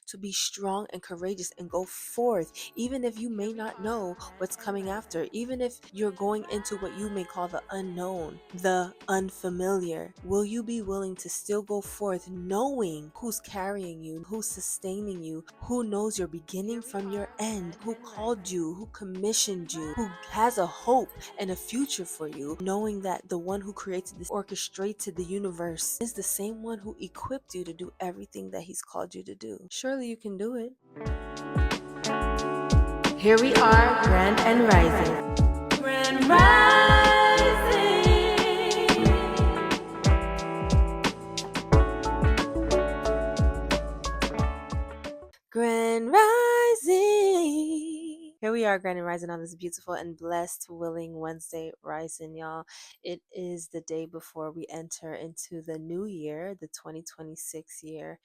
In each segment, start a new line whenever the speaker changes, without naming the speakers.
to be strong and courageous and go forth, even if you may not know what's coming after, even if you're going into what you may call the unknown, the unfamiliar. Will you be willing to still go forth knowing who's carrying you, who's sustaining you, who knows your beginning from your end, who called you, who commissioned you, who has a hope and a future for you, knowing that the one who created this, orchestrated the universe, is the same one who equipped you to do everything that he's called you to do. Surely you can do it. Here we are, grand and rising. Grand rising. Grand rising. Here we are, grand and rising on this beautiful and blessed, willing Wednesday rising, y'all. It is the day before we enter into the new year, the 2026 year.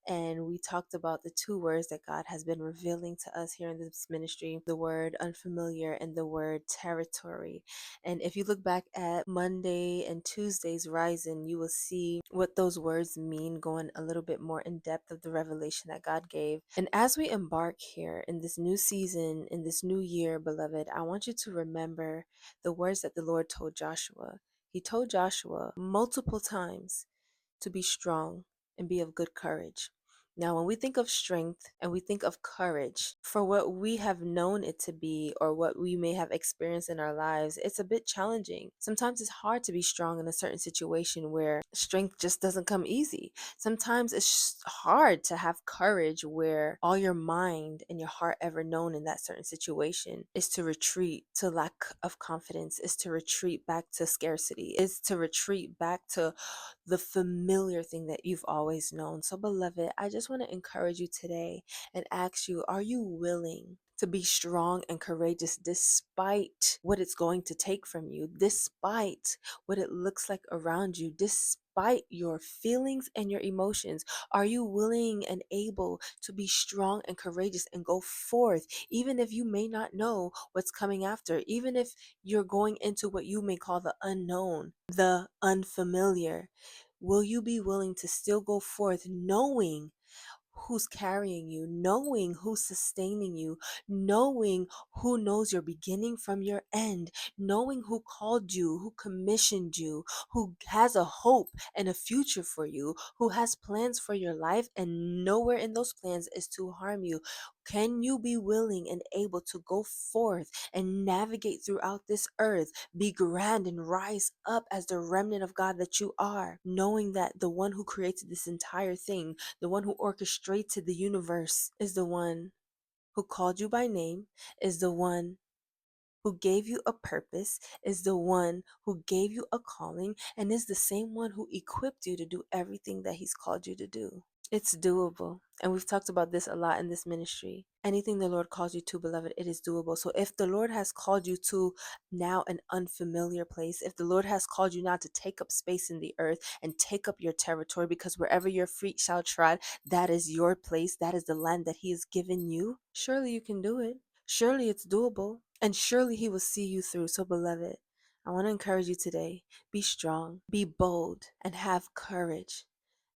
And we talked about the two words that God has been revealing to us here in this ministry, the word unfamiliar and the word territory. And if you look back at Monday and Tuesday's rising, you will see what those words mean, going a little bit more in depth of the revelation that God gave. And as we embark here in this new season, in this new year, beloved, I want you to remember the words that the Lord told Joshua. He told Joshua multiple times to be strong and be of good courage. Now, when we think of strength and we think of courage, for what we have known it to be or what we may have experienced in our lives, it's a bit challenging. Sometimes it's hard to be strong in a certain situation where strength just doesn't come easy. Sometimes it's hard to have courage where all your mind and your heart ever known in that certain situation is to retreat to lack of confidence, is to retreat back to scarcity, is to retreat back to the familiar thing that you've always known. So, beloved, I just want to encourage you today and ask you, are you willing to be strong and courageous despite what it's going to take from you, despite what it looks like around you, despite your feelings and your emotions? Are you willing and able to be strong and courageous and go forth, even if you may not know what's coming after, even if you're going into what you may call the unknown, the unfamiliar? Will you be willing to still go forth knowing who's carrying you, knowing who's sustaining you, knowing who knows your beginning from your end, knowing who called you, who commissioned you, who has a hope and a future for you, who has plans for your life, and nowhere in those plans is to harm you? Can you be willing and able to go forth and navigate throughout this earth, be grand and rise up as the remnant of God that you are, knowing that the one who created this entire thing, the one who orchestrated the universe, is the one who called you by name, is the one who gave you a purpose, is the one who gave you a calling, and is the same one who equipped you to do everything that he's called you to do? It's doable. And we've talked about this a lot in this ministry. Anything the Lord calls you to, beloved, it is doable. So if the Lord has called you to now an unfamiliar place, if the Lord has called you now to take up space in the earth and take up your territory, because wherever your feet shall tread, that is your place, that is the land that he has given you, surely you can do it. Surely it's doable. And surely he will see you through. So, beloved, I want to encourage you today. Be strong, be bold, and have courage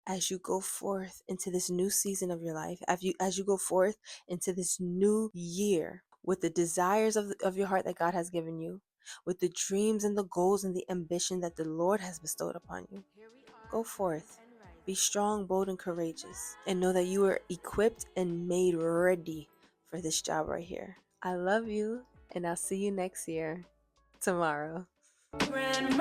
as you go forth into this new season of your life, as you go forth into this new year with the desires of your heart that God has given you, with the dreams and the goals and the ambition that the Lord has bestowed upon you. Go forth. Be strong, bold, and courageous, and know that you are equipped and made ready for this job right here. I love you, and I'll see you next year, tomorrow. Grand